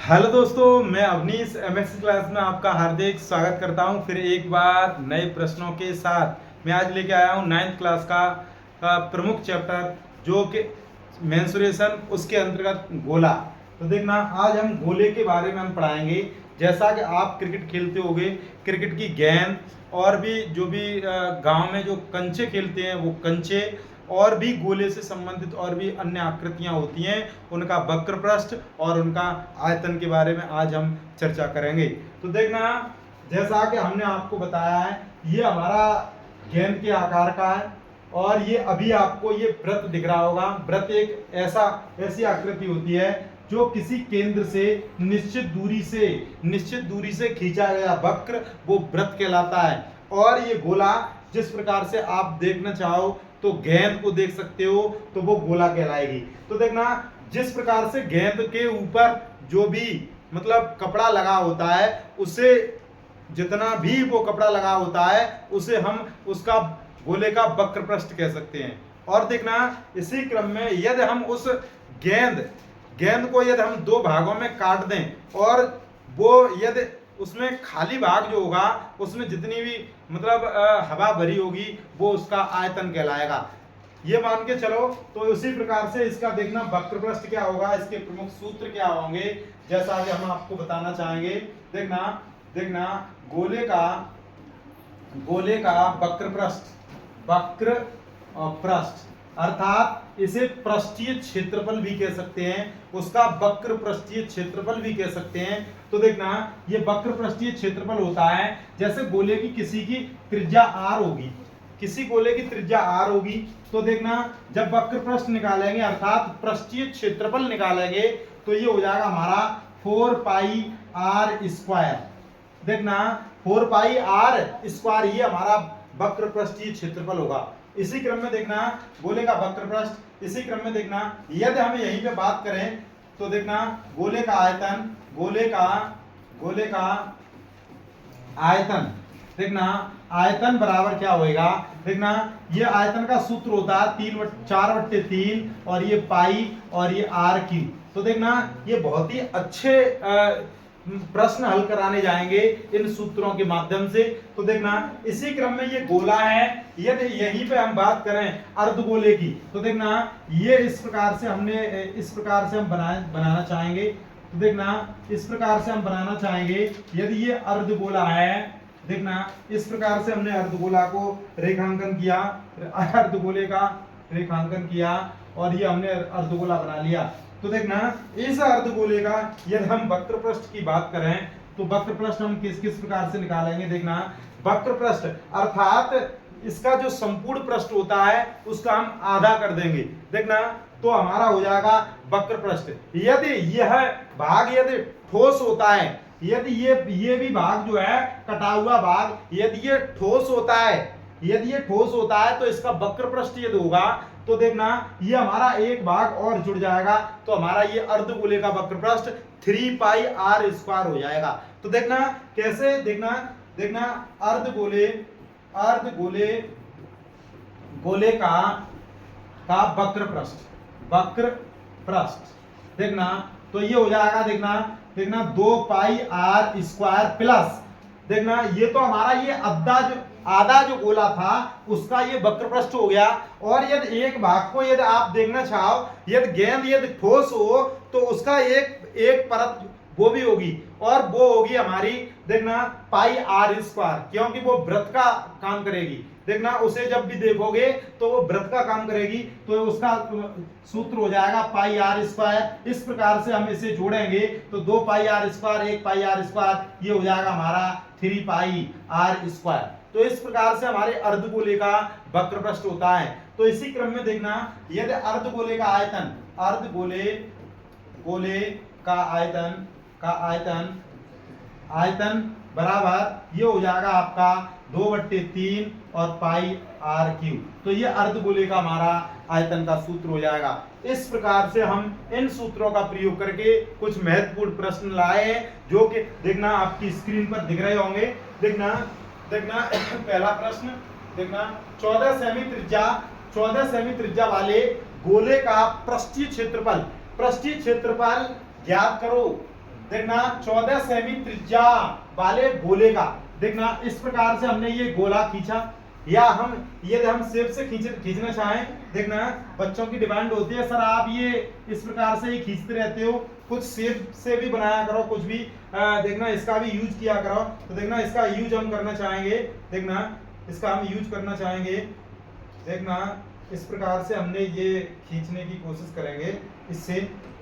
Hello दोस्तों, मैं Awanish MSc class में आपका हार्दिक स्वागत करता हूं। फिर एक बार नए प्रश्नों के साथ मैं आज लेके आया हूं 9th क्लास का प्रमुख चैप्टर जो कि मेंसुरेशन, उसके अंतर्गत गोला। तो देखना, आज हम गोले के बारे में हम पढ़ाएंगे। जैसा कि आप क्रिकेट खेलते होगे, क्रिकेट की गेंद और भी जो भी गांव में जो कंचे खेलते हैं वो कंचे, और भी गोले से संबंधित और भी अन्य आकृतियां होती हैं, उनका वक्र पृष्ठ और उनका आयतन के बारे में आज हम चर्चा करेंगे। तो देखना, जैसा कि हमने आपको बताया है, ये हमारा गेंद के आकार का है और ये अभी आपको ये वृत्त दिख रहा होगा। वृत्त एक ऐसी आकृति होती है जो किसी केंद्र से निश्चित दूरी से खींचा गया वक्र, वो वृत्त कहलाता है। और ये गोला जिस प्रकार से आप देखना चाहो तो गेंद को देख सकते हो, तो वो गोला कहलाएगी। तो देखना, जिस प्रकार से गेंद के ऊपर जो भी मतलब कपड़ा लगा होता है, उसे जितना भी वो कपड़ा लगा होता है उसे हम उसका गोले का वक्र पृष्ठ कह सकते हैं। और देखना, इसी क्रम में यदि हम उस गेंद को यदि हम दो भागों में काट दें और वो यदि उसमें खाली भाग जो होगा उसमें जितनी भी मतलब हवा भरी होगी वो उसका आयतन कहलाएगा। ये मान के चलो। तो उसी प्रकार से इसका देखना वक्र पृष्ठ क्या होगा, इसके प्रमुख सूत्र क्या होंगे, जैसा कि हम आपको बताना चाहेंगे। देखना गोले का वक्र पृष्ठ अर्थात इसे पृष्ठीय क्षेत्रफल भी कह सकते हैं, उसका वक्र पृष्ठीय क्षेत्रफल भी कह सकते हैं। तो देखना, ये वक्र पृष्ठीय क्षेत्रफल होता है जैसे गोले की किसी की त्रिज्या r होगी, किसी गोले की त्रिज्या r होगी। तो देखना, जब वक्र पृष्ठ निकालेंगे अर्थात पृष्ठीय क्षेत्रफल निकालेंगे तो ये हो जाएगा हमारा 4 पाई r स्क्वायर। देखना, 4 पाई r स्क्वायर ये हमारा वक्र पृष्ठीय क्षेत्रफल होगा। इसी क्रम में देखना, गोले का वक्र पृष्ठ। इसी क्रम में देखना, यदि हम यहीं पे बात करें तो देखना, गोले का आयतन देखना, आयतन बराबर क्या होएगा। देखना, ये आयतन का सूत्र होता है 4/3 और ये पाई और ये r क्यूब। तो देखना, ये बहुत ही अच्छे प्रश्न हल कराने जाएंगे इन सूत्रों के माध्यम से। तो देखना, इसी क्रम में ये गोला है, यदि यहीं पे हम बात करें अर्धगोले की, तो देखना, ये इस प्रकार से हम बनाना चाहेंगे। तो देखना, इस प्रकार से हम बनाना चाहेंगे। यदि ये अर्धगोला है, देखना, इस प्रकार से हमने अर्धगोला को रेखांकन किया, अर्धगोले का रेखांकन किया और ये हमने अर्धगोला बना लिया। तो देखना, इस अर्धगोले का यदि हम वक्र पृष्ठ की बात करें तो वक्र पृष्ठ हम किस किस प्रकार से निकालेंगे। देखना, वक्र पृष्ठ अर्थात इसका जो संपूर्ण पृष्ठ होता है उसका हम आधा कर देंगे। देखना, तो हमारा हो जाएगा वक्र पृष्ठ। यदि यह भाग यदि ठोस होता है, यदि ये भी भाग जो है कटा हुआ भाग, यदि ये ठोस होता है तो इसका वक्र पृष्ठ यदि होगा तो देखना, ये हमारा एक भाग और जुड़ जाएगा, तो हमारा ये अर्धगोले का वक्र पृष्ठ 3 पाई r स्क्वायर हो जाएगा। तो देखना कैसे, देखना गोले का वक्र पृष्ठ देखना, तो ये हो जाएगा। देखना 2 पाई r स्क्वायर प्लस, देखना, ये तो हमारा ये आधा जो गोला था उसका ये वक्र पृष्ठ हो गया। और यदि एक भाग को यदि आप देखना चाहो, यदि गेंद यदि ठोस हो तो उसका एक परत वो भी होगी, और वो होगी हमारी देखना पाई r स्क्वायर, क्योंकि वो वृत्त का काम करेगी। देखना, उसे जब भी देखोगे तो वो वृत्त का काम करेगी, तो उसका सूत्र हो जाएगा पाई r स्क्वायर। इस प्रकार से हम इसे जोड़ेंगे तो 2 पाई r स्क्वायर 1 पाई r स्क्वायर, ये हो जाएगा हमारा 3 पाई r स्क्वायर। तो इस प्रकार से हमारे अर्धगोले का वक्र पृष्ठ होता है। तो इसी क्रम में देखना, यदि अर्धगोले का आयतन बराबर ये हो जाएगा आपका 2/3 और पाई r क्यूब। तो ये अर्धगोले का हमारा आयतन का सूत्र हो जाएगा। इस प्रकार से हम इन सूत्रों का प्रयोग करके कुछ महत्वपूर्ण प्रश्न लाए हैं, जो कि देखना आपकी स्क्रीन पर दिख रहे होंगे। देखना पहला प्रश्न, देखना 14 सेमी त्रिज्या वाले गोले का पृष्ठीय क्षेत्रफल ज्ञात करो। देखना 14 सेमी त्रिज्या वाले गोले का, देखना इस प्रकार से हमने ये गोला खींचा, या हम ये हम शेप से खींचना चाहें, देखना बच्चों की डिमांड होती है सर आप ये इस प्रकार से ही खींचते रहते हो, कुछ शेप से भी बनाया करो, कुछ भी देखना इसका भी यूज किया करो। तो देखना इसका यूज हम करना चाहेंगे, देखना इसका हम यूज करना चाहेंगे, देखना इस प्रकार से हमने ये खींचने की कोशिश करेंगे इससे,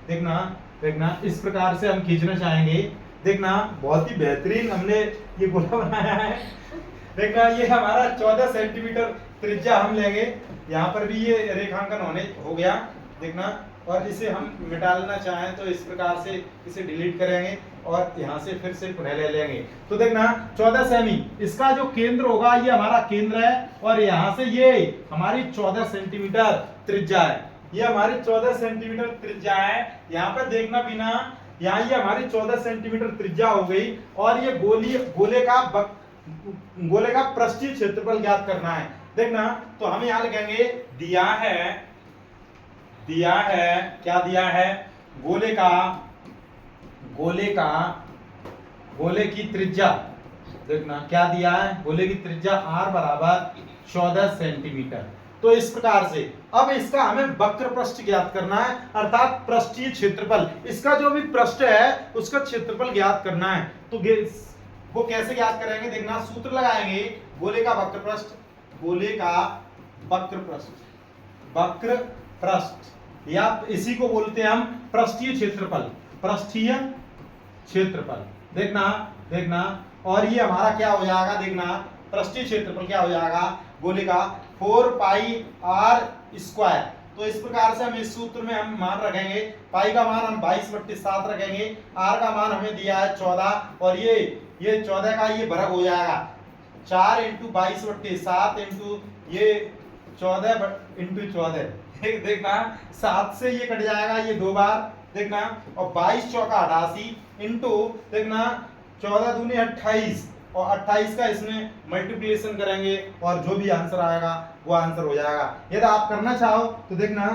देखना देखना इस प्रकार से हम खींचना चाहेंगे, देखना बहुत ही बेहतरीन हमने ये गोला बनाया है। देखना ये हमारा 14 सेंटीमीटर त्रिज्या हम लेंगे, यहाँ पर भी ये रेखांकन हो गया, देखना और इसे हम मिटाना चाहें तो इस प्रकार से इसे डिलीट करेंगे और यहाँ से फिर से पुनः ले लेंगे। तो देखना 14 सेमी इसका जो केंद्र होगा ये हमारा केंद्र है, और यहाँ से ये हमारी 14 सेंटीमीटर त्रिज्या है, ये हमारी 14 सेंटीमीटर त्रिज्या है। यहाँ पर देखना बिना, यहाँ ये हमारी 14 सेंटीमीटर त्रिज्या हो गई, और ये गोले का पृष्ठीय क्षेत्रफल ज्ञात करना है। देखना तो हम यहाँ लिखेंगे दिया है क्या दिया है, गोले की त्रिज्या, देखना क्या दिया है, गोले की त्रिज्या r बराबर 14 सेंटीमीटर। तो इस प्रकार से अब इसका हमें वक्र पृष्ठ ज्ञात करना है, अर्थात पृष्ठीय क्षेत्रफल, इसका जो भी पृष्ठ है उसका क्षेत्रफल ज्ञात करना है। तो वो कैसे ज्ञात करेंगे, देखना सूत्र लगाएंगे, गोले का वक्र पृष्ठ या इसी को बोलते हैं हम पृष्ठीय क्षेत्रफल, देखना और ये हमारा क्या हो जाएगा, देखना पृष्ठीय क्षेत्रफल क्या हो जाएगा गोले का 4 पाई r स्क्वायर। तो इस प्रकार से हम इस सूत्र में हम मान रखेंगे, पाई का मान हम 22/7 रखेंगे, r का मान हमें दिया है 14, और ये 14 का ये वर्ग हो जाएगा 4 × 22/7 इंटू ये 14 × 14, देखना 7 से ये कट जाएगा ये 2 बार, देखना और 22 चौका 88 इंटू देखना 14 दूनी 28, और 28 का इसमें मल्टीप्लिकेशन करेंगे और जो भी आंसर आएगा वो आंसर हो जाएगा। यदि आप करना चाहो तो देखना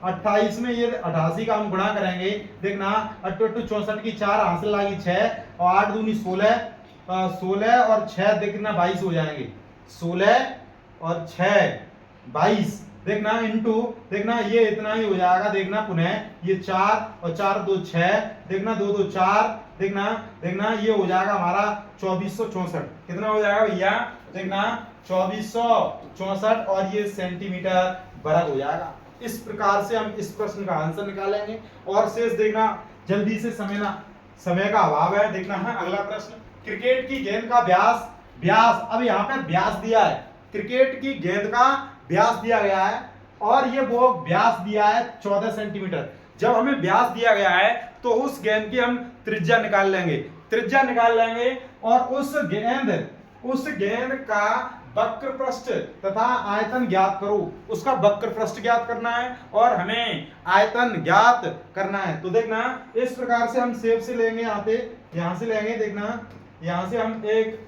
28 में ये 88 का हम गुणा करेंगे, देखना 8 × 8 64 की 4 हासिल लागी 6 और 8 दूनी 16 और 6 देखना 22 हो जाएंगे, 16 और 6 22, देखना इंटू देखना ये इतना ही हो जाएगा, देखना पुनः ये 4 और 4 2 6, देखना 2 2 4, देखना ये हो जाएगा हमारा 2464, कितना हो जाएगा भैया, देखना 2464 और ये सेंटीमीटर वर्ग हो जाएगा। इस प्रकार से हम इस प्रश्न का आंसर निकालेंगे, और शेष देखना जल्दी से समय का अभाव है। देखना है अगला प्रश्न, क्रिकेट की गेंद का व्यास, अब यहाँ पे व्यास दिया है, क्रिकेट की गेंद का व्यास दिया गया है, और ये वो व्यास दिया है 14 सेंटीमीटर। जब हमें व्यास दिया गया है तो उस गेंद की हम त्रिज्या निकाल लेंगे, और उस गेंद का वक्र पृष्ठ तथा आयतन ज्ञात करो, उसका वक्र पृष्ठ ज्ञात करना है और हमें आयतन ज्ञात करना है। तो देखना इस प्रकार से हम शेप से लेंगे, यहाँ से लेंगे, देखना यहाँ से हम एक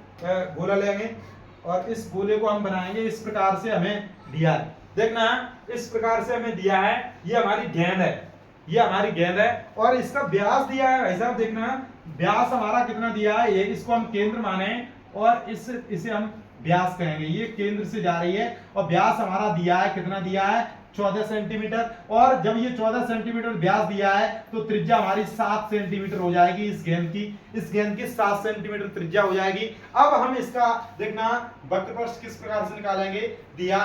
गोला लेंगे और इस गोले को हम बनाएंगे, इस प्रकार से हमें दिया है, देखना इस प्रकार से हमें दिया है, ये हमारी गेंद है, और इसका व्यास दिया है भाई साहब, देखना व्यास हमारा कितना दिया है, ये इसको हम केंद्र माने और इसे हम व्यास कहेंगे, ये केंद्र से जा रही है, और व्यास हमारा दिया है, कितना दिया है 14 सेंटीमीटर, और जब ये 14 सेंटीमीटर व्यास दिया है तो त्रिज्या हमारी 7 सेंटीमीटर हो जाएगी, इस गेंद की 7 सेंटीमीटर त्रिज्या हो जाएगी। अब हम इसका देखना वक्र पृष्ठ किस प्रकार से निकालेंगे, दिया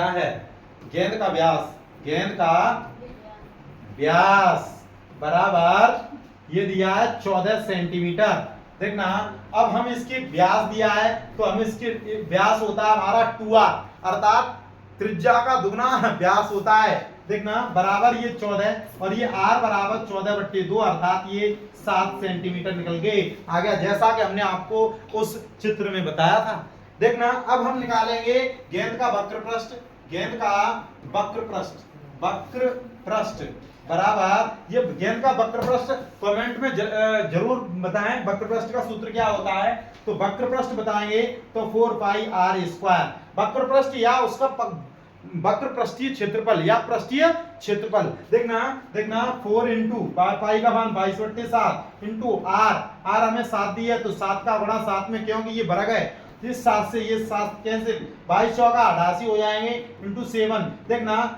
है गेंद का व्यास बराबर ये दिया है 14 सेंटीमीटर। देखना अब हम इसकी व्यास दिया है तो हम इसके व्यास होता है हमारा 2r, अर्थात त्रिज्या का दुगना व्यास होता है, देखना बराबर ये 14 और ये r बराबर 14/2, अर्थात ये 7 सेंटीमीटर निकल गए आ गया, जैसा कि हमने आपको उस चित्र में बताया था। देखना अब हम निकालेंगे गेंद का वक्र पृष्ठ बराबर ये गेंद का वक्र पृष्ठ, कमेंट में जरूर बताएं वक्र पृष्ठ का सूत्र क्या होता है। तो वक्र पृष्ठ बताएंगे तो 4 पाई r स्क्वायर, वक्र पृष्ठ या वक्र पृष्ठीय क्षेत्रफल या पृष्ठीय क्षेत्रफल। देखना देखना 4 इंटू पाई का मान 22/7 इंटू आर, आर हमें 7 दिया है तो 7 का गुणा 7 में, क्योंकि ये वर्ग है, इस 7 से ये 7 कैसे 22 चौका 88 हो जाएंगे इंटू 7। देखना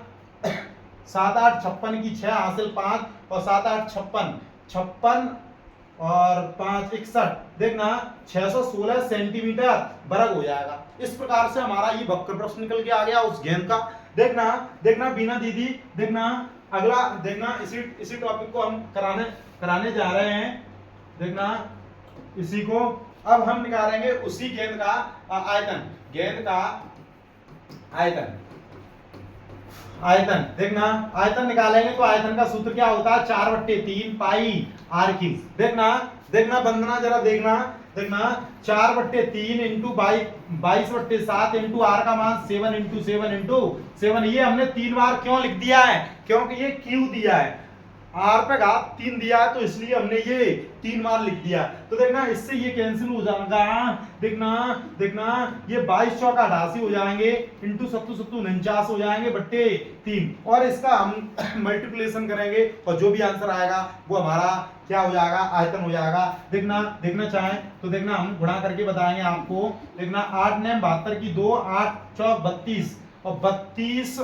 7 8 56 की 6 हासिल 5 और 7 8 56 56 और 5 61। देखना 616 सेंटीमीटर वर्ग हो जाएगा। इस प्रकार से हमारा ये वक्र प्रश्न निकल के आ गया उस गेंद का। देखना देखना बीना दीदी, देखना अगला, देखना इसी टॉपिक को हम कराने जा रहे हैं। देखना इसी को अब हम निकालेंगे उसी गेंद का आयतन, गेंद का आयतन। देखना आयतन निकालेंगे तो आयतन का सूत्र क्या होता है, 4/3 पाई आर क्यूब। देखना देखना वंदना जरा देखना देखना 4/3 इंटू 22/7 इंटू आर का मान 7 इंटू 7। ये हमने 3 बार क्यों लिख दिया है, क्योंकि ये क्यू दिया है, आर पे घात 3 दिया है, तो इसलिए हमने ये 3 बार लिख दिया। तो देखना इससे ये कैंसिल हो जाएगा। देखना देखना ये 22 चौका 88 हो जाएंगे इंटू 7 7 49 हो जाएंगे बट्टे 3, और इसका हम मल्टीप्लिकेशन करेंगे और जो भी आंसर आएगा वो हमारा क्या हो जाएगा, आयतन हो जाएगा। देखना देखना चाहें तो देखना हम गुणा करके बताएंगे आपको। देखना 8 9 72 की 2, 8 चौक 32 और 32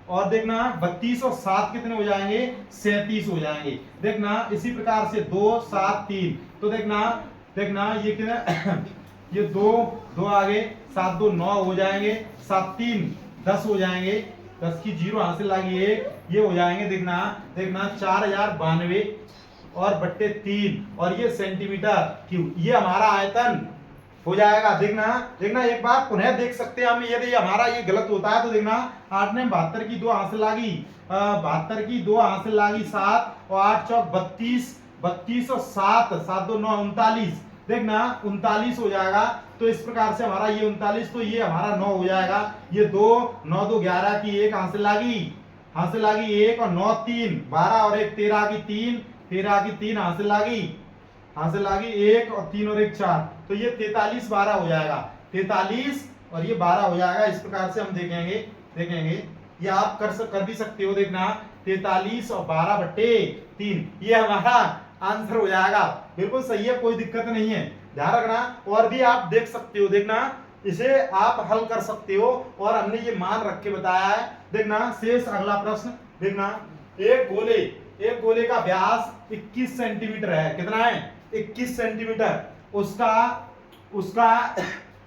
और देखना 32 और 7 कितने हो जाएंगे, 37 हो जाएंगे। देखना इसी प्रकार से 2 7 3, तो देखना देखना ये कितने ये 2 2 आगे 7 2 9 हो जाएंगे, 7 3 10 हो जाएंगे, 10 की 0 हासिल लगी 1, ये हो जाएंगे। देखना देखना 4092 और बट्टे 3 और ये सेंटीमीटर क्यूब, ये हमारा आयतन हो जाएगा। देखना देखना एक बार पुनः देख सकते हैं हम, यदि हमारा ये गलत होता है तो देखना 8 ने 72 की 2 हासिल लागी 72 की 2 हासिल लागी 7 और 8 चौक 32 32 और 7 7 2 9 39। देखना 39 हो जाएगा। तो इस प्रकार से हमारा ये 39, तो ये हमारा 9 हो जाएगा। ये 2 9 2 11 की 1 हासिल लागी 1 और 9 3 12 और 1 13 की 3 13 की 3 हासिल लागी 1 और 3 और 1 4, तो ये 43 12 हो जाएगा, 43 और ये 12 हो जाएगा। इस प्रकार से हम देखेंगे ये आप कर भी सकते हो। देखना 43 और 12 बट्टे 3, ये हमारा आंसर हो जाएगा। बिल्कुल सही है, कोई दिक्कत नहीं है, ध्यान रखना। और भी आप देख सकते हो, देखना इसे आप हल कर सकते हो और हमने ये मान रख के बताया है। देखना शेष अगला प्रश्न। देखना एक गोले का व्यास 21 सेंटीमीटर है। कितना है, 21 सेंटीमीटर। उसका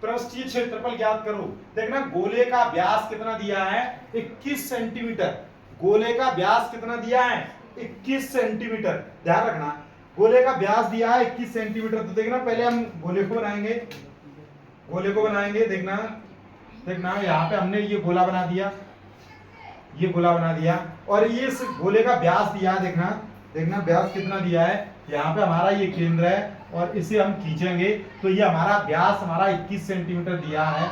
पृष्ठीय क्षेत्रफल ज्ञात करो। देखना गोले का व्यास कितना दिया है, 21 सेंटीमीटर। गोले का व्यास कितना दिया है, 21 सेंटीमीटर। ध्यान रखना गोले का व्यास दिया है 21 सेंटीमीटर। तो देखना पहले हम गोले को बनाएंगे। देखना देखना यहाँ पे हमने ये गोला बना दिया और ये इस गोले का व्यास दिया है। देखना व्यास कितना दिया है, यहाँ पे हमारा ये केंद्र है और इसे हम खींचेंगे तो ये हमारा व्यास हमारा 21 सेंटीमीटर दिया है।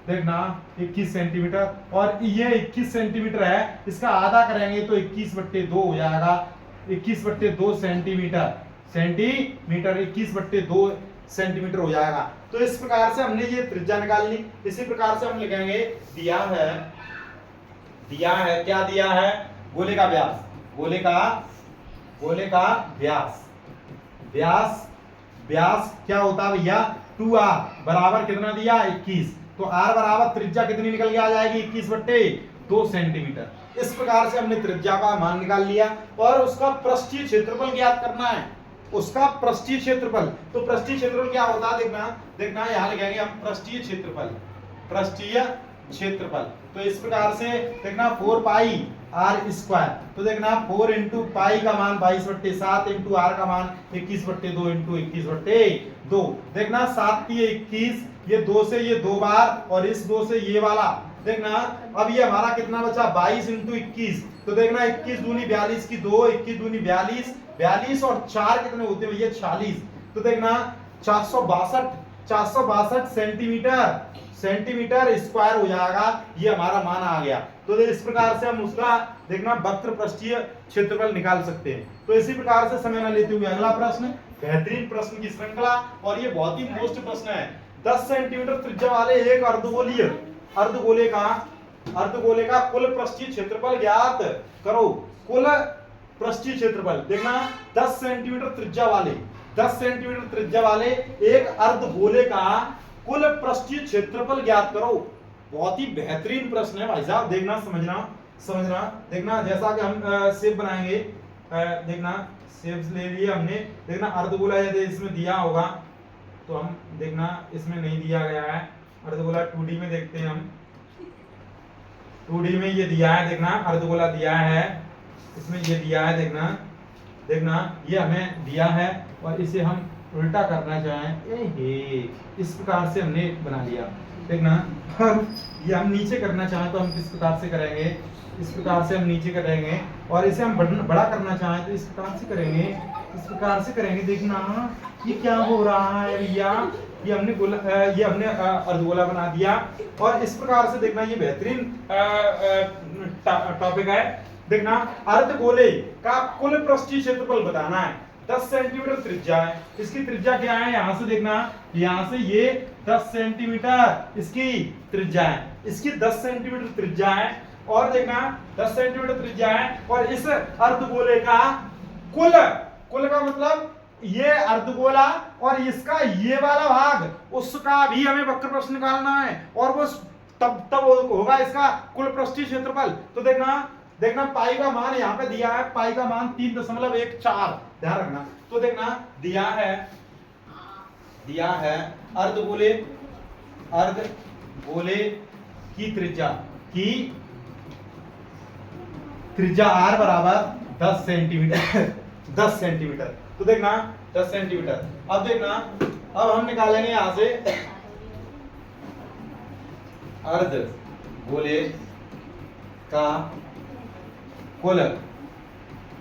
देखना 21 सेंटीमीटर और ये 21 सेंटीमीटर है, इसका आधा करेंगे तो 21/2 हो जाएगा। 21/2 सेंटीमीटर 21/2 सेंटीमीटर हो जाएगा। तो इस प्रकार से हमने ये त्रिज्या निकालनी। इसी प्रकार से हम लिखेंगे दिया है क्या दिया है, गोले का व्यास क्या होता है भैया, 2r बराबर कितना दिया 21, तो r बराबर त्रिज्या कितनी निकल के आ जाएगी 21/2 सेंटीमीटर। इस प्रकार से हमने त्रिज्या का मान निकाल लिया और उसका पृष्ठीय क्षेत्रफल ज्ञात करना है। उसका पृष्ठीय क्षेत्रफल, तो पृष्ठीय क्षेत्रफल क्या होता है, देखना यहां लिखेंगे हम पृष्ठीय क्षेत्रफल। तो इस प्रकार से देखना 4 पाई आर स्क्वायर, तो देखना 4 इंटू पाई का मान 22/7 इंटू आर का मान 21/2 इंटू 21/2। देखना 7 की 21, ये 2 से ये 2 बार और इस 2 से ये वाला। देखना अब ये हमारा कितना बचा 22 इंटू 21, तो देखना 21 दूनी 42 की 2, 21 दूनी 42 और 4 कितने होते हैं भैया 46। तो देखना 462 सेंटीमीटर स्क्वायर हो जाएगा, ये हमारा मान आ गया। तो इस प्रकार से हम उसका देखना वक्र पृष्ठीय क्षेत्रफल निकाल सकते हैं। तो इसी प्रकार से समय न लेते हुए अगला प्रश्न, बेहतरीन प्रश्न की श्रृंखला, और ये बहुत ही मोस्ट प्रश्न है। 10 सेंटीमीटर त्रिज्या वाले एक अर्धगोले का अर्धगोले का कुल पृष्ठीय क्षेत्रफल ज्ञात करो। कुल पृष्ठीय क्षेत्रफल देखना 10 सेंटीमीटर त्रिज्या वाले 10 सेंटीमीटर त्रिज्या वाले एक अर्धगोले का कुल पृष्ठीय क्षेत्रफल ज्ञात करो। बहुत ही बेहतरीन प्रश्न है भाई साहब, देखना समझना देखना। जैसा कि हम शेप बनाएंगे, देखना शेप्स ले लिए हमने। देखना अर्धगोला यदि इसमें दिया होगा तो हम देखना इसमें नहीं दिया गया है अर्धगोला। 2D में देखते हैं हम, 2D में ये दिया है, देखना अर्धगोला दिया है, इसमें ये दिया है, देखना ये हमें दिया है और इसे हम उल्टा करना चाहें, इस प्रकार से हमने बना लिया। देखना ये हम नीचे करना चाहें तो हम किस प्रकार से करेंगे, इस प्रकार से हम नीचे करेंगे। और इसे हम बड़ा करना चाहें तो इस प्रकार से करेंगे, इस प्रकार से करेंगे। देखना ये क्या हो रहा है भैया, ये हमने अर्धगोला बना दिया। और इस प्रकार से देखना ये बेहतरीन टॉपिक है। देखना अर्धगोले का कुल पृष्ठीय क्षेत्रफल बताना है। 10 सेंटीमीटर त्रिज्या है, इसकी त्रिज्या क्या है, यहां से देखना, यहां से ये 10 सेंटीमीटर इसकी त्रिज्या है, इसकी 10 सेंटीमीटर त्रिज्या है। और देखना 10 सेंटीमीटर त्रिज्या है और इस अर्धगोले का कुल का मतलब ये अर्धगोला और इसका ये वाला भाग, उसका भी हमें वक्र प्रश्न निकालना है और वो तब होगा इसका कुल पृष्ठीय क्षेत्रफल। तो देखना पाई का मान यहाँ पे दिया है, पाई का मान 3.14, ध्यान रखना। तो देखना दिया है अर्धगोले की त्रिज्या r बराबर 10 सेंटीमीटर 10 सेंटीमीटर। तो देखना 10 सेंटीमीटर। अब देखना, अब हम निकालेंगे यहां से अर्धगोले का कुल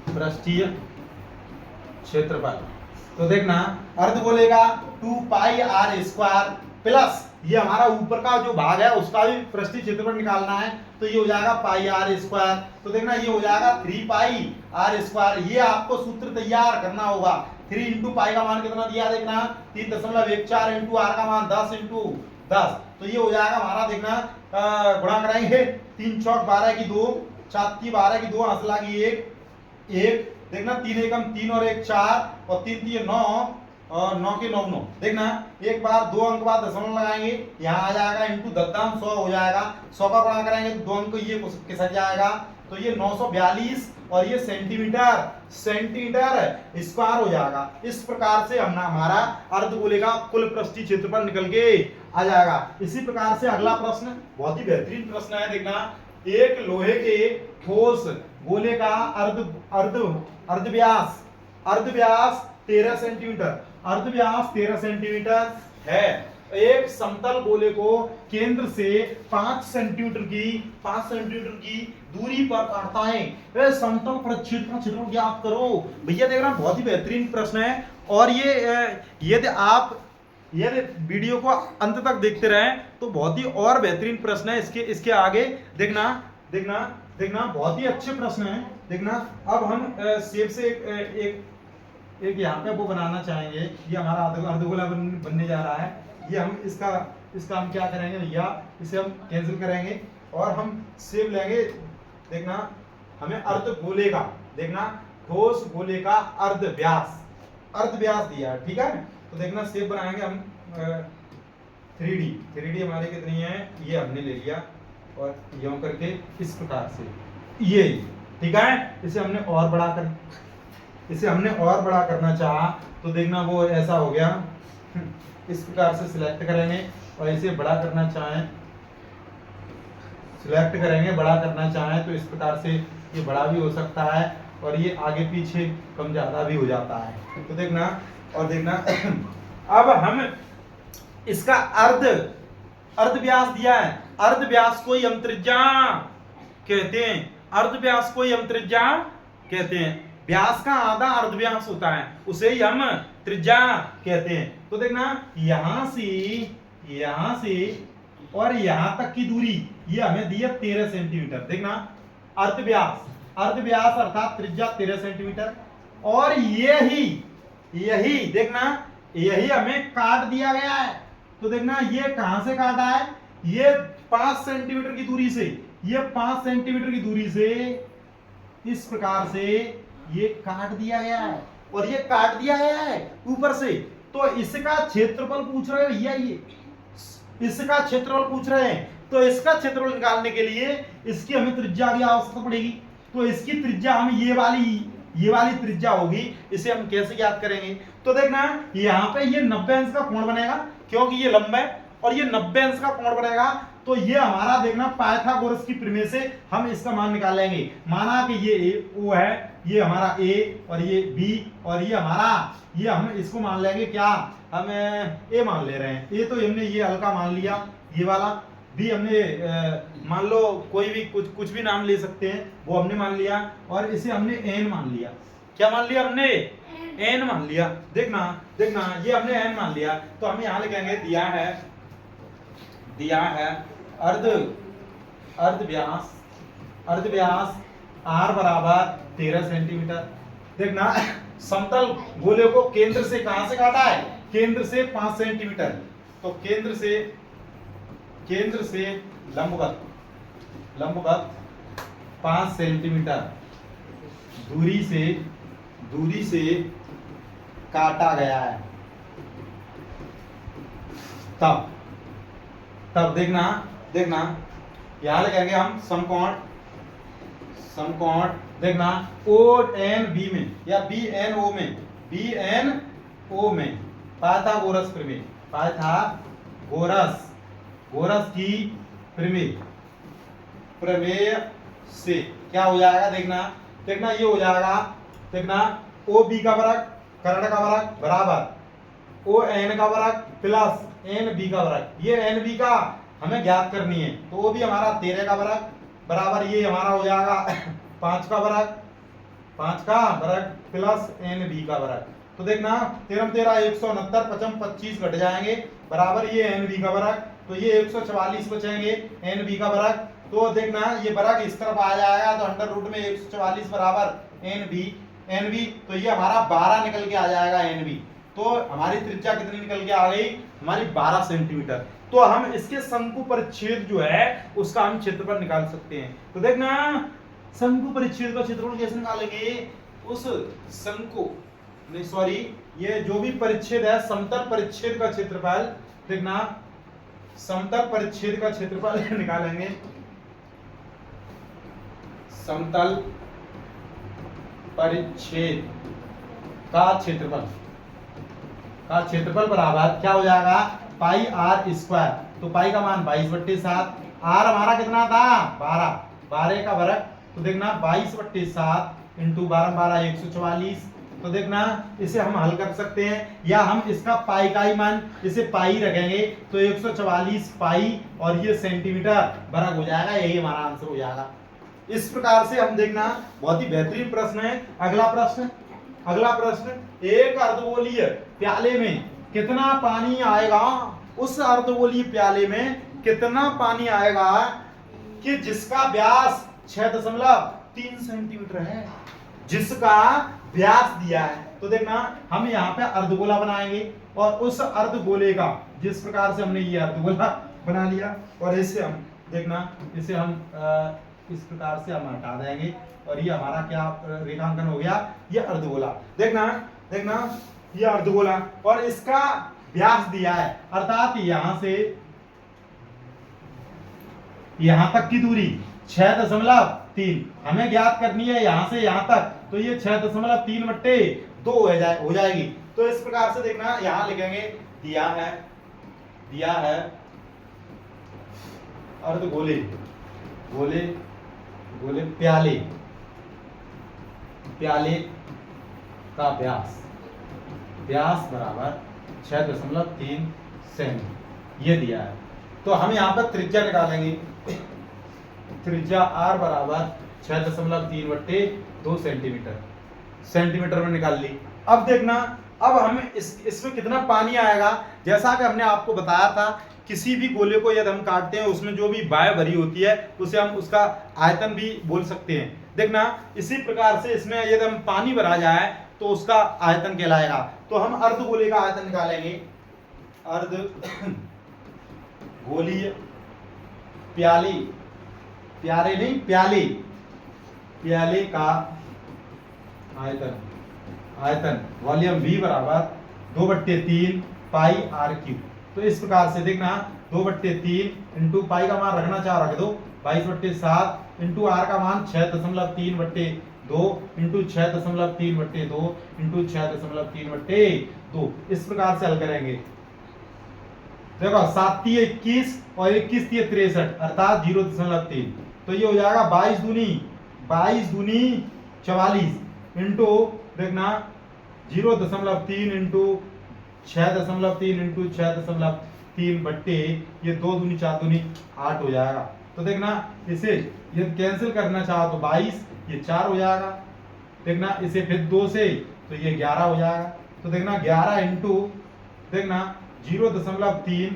पृष्ठीय क्षेत्रफल। तो देखना अर्धगोले का 2 पाई r स्क्वायर प्लस ये हमारा ऊपर का जो भाग है उसका भी पृष्ठीय क्षेत्रफल निकालना है, तो ये हो जाएगा पाई r स्क्वायर। तो देखना ये हो जाएगा 3 पाई r स्क्वायर। ये आपको सूत्र तैयार करना होगा। 3 इंटू पाई का मान कितना दिया, देखना 3.14 इंटू r का मान 10 इंटू 10। तो ये हो जाएगा हमारा, देखना गुणा कराएंगे, 3 चौक 12 की 2, 4 की 12 की 2, हंसला की 1, देखना 3 एकम 3 और 1 4 और 3 3 9 और 9 के 9 9। देखना एक बार 2 अंक बाद दशमलव लगाएंगे, यहाँ आ जाएगा इंटू 10 100 हो जाएगा। 100 का गुणा करेंगे तो 2 अंक ये किसक जाएगा, तो ये 942 और ये सेंटीमीटर स्क्वायर हो जाएगा। इस प्रकार से हमारा अर्धगोले का कुल पृष्ठीय क्षेत्रफल निकल के आ जाएगा। इसी प्रकार से अगला प्रश्न बहुत ही बेहतरीन प्रश्न है। देखना एक लोहे के ठोस गोले का अर्धव्यास 13 सेंटीमीटर है। एक समतल गोले को केंद्र से 5 सेंटीमीटर की दूरी पर काटता है। समतल प्रक्षेत्र का क्षेत्रफल ज्ञात करो। भैया देखना बहुत ही बेहतरीन प्रश्न है और यदि आप वीडियो को अंत तक देखते रहें तो बहुत ही और बेहतरीन प्रश्न है। इसके आगे देखना बहुत ही अच्छे प्रश्न है। देखना अब हम शेप से एक यहाँ पे वो बनाना चाहेंगे। ये हमारा अर्धगोला बनने जा रहा है। ये हम इसका हम क्या करेंगे भैया, इसे हम कैंसिल करेंगे और हम शेप लेंगे। देखना हमें अर्धगोले का, देखना ठोस गोले का अर्धव्यास दिया है, ठीक है। तो देखना शेप बनाएंगे हम 3D हमारी कितनी है, ये हमने ले लिया और यूं करके इस प्रकार से, ये ठीक है। इसे हमने और बड़ा करना चाहा तो देखना वो ऐसा हो गया। इस प्रकार से सिलेक्ट करेंगे और इसे बड़ा करना चाहें, बड़ा करना चाहें तो इस प्रकार से ये बड़ा भी हो सकता है और ये आगे पीछे कम ज्यादा भी हो जाता है। तो देखना अब हम इसका अर्धव्यास दिया है। अर्धव्यास को हम त्रिज्या कहते हैं। व्यास का आधा अर्धव्यास होता है, उसे ही हम त्रिज्या कहते हैं। तो देखना यहां से और यहां तक की दूरी ये हमें दी है 13 सेंटीमीटर। देखना अर्धव्यास अर्थात त्रिज्या 13 सेंटीमीटर और यही देखना यही हमें काट दिया गया है। तो देखना ये कहां से काटा है, ये 5 सेंटीमीटर की दूरी से, ये 5 सेंटीमीटर की दूरी से इस प्रकार से ये काट दिया गया है, और ये काट दिया गया है ऊपर से। तो इसका क्षेत्रफल पूछ रहे हैं भैया, ये इसका क्षेत्रफल पूछ रहे हैं। तो इसका क्षेत्रफल निकालने के लिए इसकी हमें त्रिज्या की आवश्यकता पड़ेगी। तो इसकी त्रिज्या हम ये वाली त्रिज्या होगी, इसे हम कैसे ज्ञात करेंगे? तो देखना यहाँ पे ये 90 अंश का कोण बनेगा, क्योंकि ये लंब है और ये 90 अंश का कोण बनेगा। तो ये हमारा देखना पाइथागोरस की प्रमेय से हम इसका मान निकालेंगे। माना कि ये ओ है, ये हमारा ए और ये बी, और ये हमारा ये हम इसको मान लेंगे क्या, हम ए मान ले रहे हैं। ए तो हमने ये हल्का मान लिया, ये वाला बी हमने मान लो कोई भी कुछ भी नाम ले सकते हैं, वो हमने मान लिया, और इसे हमने एन मान लिया। क्या मान लिया हमने? एन मान लिया। देखना ये हमने एन मान लिया। तो हम यहाँ लिखेंगे दिया है अर्ध व्यास आर बराबर 13 सेंटीमीटर। देखना समतल गोले को केंद्र से कहां से काटा है? केंद्र से 5 सेंटीमीटर। तो केंद्र से लंबवत 5 सेंटीमीटर दूरी से काटा गया है। तब देखना यहां लिखेंगे हम समकोण देखना ओ एन बी में या बी एन ओ में पाइथागोरस की प्रमेय से क्या हो जाएगा? देखना ये हो जाएगा। देखना ओ बी का वर्ग कर्ण का वर्ग बराबर ओ एन का वर्ग प्लस एन बी का वर्ग। ये एन बी का हमें ज्ञात करनी है, तो वो भी हमारा 13 का वर्ग बराबर ये हमारा हो जाएगा 5 का वर्ग प्लस एन बी का वर्ग। तो देखना 13 169 55 25 घट जाएंगे बराबर ये एन बी का वर्ग। तो ये 144 बचेंगे एन बी का वर्ग। तो देखना ये वर्ग इस तरफ आ जाएगा, तो अंडर रूट में 144 बराबर एन बी। तो ये हमारा 12 निकल के आ जाएगा एन बी। तो हमारी त्रिज्या कितनी निकल के आ गई? हमारी 12 सेंटीमीटर। तो हम इसके शंकु परिच्छेद जो है उसका हम क्षेत्रफल निकाल सकते हैं। तो देखना शंकु परिच्छेद का क्षेत्रफल कैसे निकालेंगे? उस शंकु नहीं सॉरी ये जो भी परिच्छेद है समतल परिच्छेद का क्षेत्रफल, देखना समतल परिच्छेद का क्षेत्रफल निकालेंगे। समतल परिच्छेद का क्षेत्रफल बराबर क्या हो जाएगा? पाई आर स्क्वायर। तो पाई का मान 22/7, आर हमारा कितना था? 12 का वर्ग। तो देखना 22/7 इंटू 12 144। तो देखना इसे हम हल कर सकते हैं, या हम इसका पाई का ही मान इसे पाई रखेंगे, तो 144 पाई और ये सेंटीमीटर वर्ग हो जाएगा। यही हमारा आंसर हो जाएगा। इस प्रकार से हम देखना बहुत ही बेहतरीन प्रश्न है। अगला प्रश्न एक अर्धगोलीय प्याले में कितना पानी आएगा? उस अर्धगोलीय प्याले में कितना पानी आएगा कि जिसका व्यास 6.3 सेंटीमीटर है, जिसका व्यास दिया है। तो देखना हम यहाँ पे अर्धगोला बनाएंगे, और उस अर्धगोले का जिस प्रकार से हमने ये अर्धगोला बना लिया, और इसे हम देखना इसे हम इस प्रकार से हम हटा देंगे, और ये हमारा क्या रेखांकन हो गया? ये अर्धगोला। देखना ये अर्धगोला, और इसका व्यास दिया है, अर्थात यहां से यहां तक की दूरी 6.3 हमें ज्ञात करनी है, यहां से यहां तक। तो ये 6.3/2 हो जाएगी। तो इस प्रकार से देखना यहां लिखेंगे दिया है अर्धगोले प्याले का व्यास बराबर 6.3 सेमी ये दिया है। तो हम यहाँ पर त्रिज्या निकालेंगे। त्रिज्या r बराबर 6.3/2 सेंटीमीटर में निकाल ली। अब देखना अब हमें इसमें कितना पानी आएगा। जैसा कि हमने आपको बताया था, किसी भी गोले को यदि हम काटते हैं उसमें जो भी वायु भरी होती है उसे हम उसका आयतन भी बोल सकते हैं। देखना इसी प्रकार से इसमें यदि हम पानी भरा जाए तो उसका आयतन कहलाएगा। तो हम अर्धगोले का आयतन निकालेंगे। अर्धगोलीय प्यारे नहीं प्याले, प्याले का आयतन, आयतन वॉल्यूम V बराबर 2/3 पाई आर क्यूब। तो इस प्रकार से देखना 2/3 इंटू पाई का मान रखना चाह रख दो 22/7 इंटू आर का मान 6.3/2 इंटू 6.3/2 इंटू 6.3/2। इस प्रकार से हल करेंगे। देखो 7 × 21 और 21 × 63 अर्थात 0.3। तो ये हो जाएगा 22 दूनी 44 इंटू देखना 0.3 इंटू 6.3 इंटू 6.3 बट्टे ये 2 दूनी 4 दूनी 8 हो जाएगा। तो देखना इसे ये कैंसिल करना चाहो तो 22 ये 4 हो जाएगा। देखना इसे फिर 2 से तो ये 11 हो जाएगा। तो देखना 11 इंटू देखना 0.3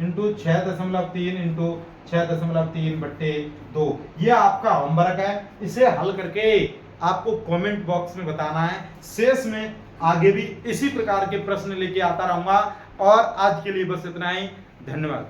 इंटू 6.3 इंटू 6.3/2। ये आपका होमवर्क है, इसे हल करके आपको कमेंट बॉक्स में बताना है। शेष में आगे भी इसी प्रकार के प्रश्न लेके आता रहूंगा। और आज के लिए बस इतना ही, धन्यवाद।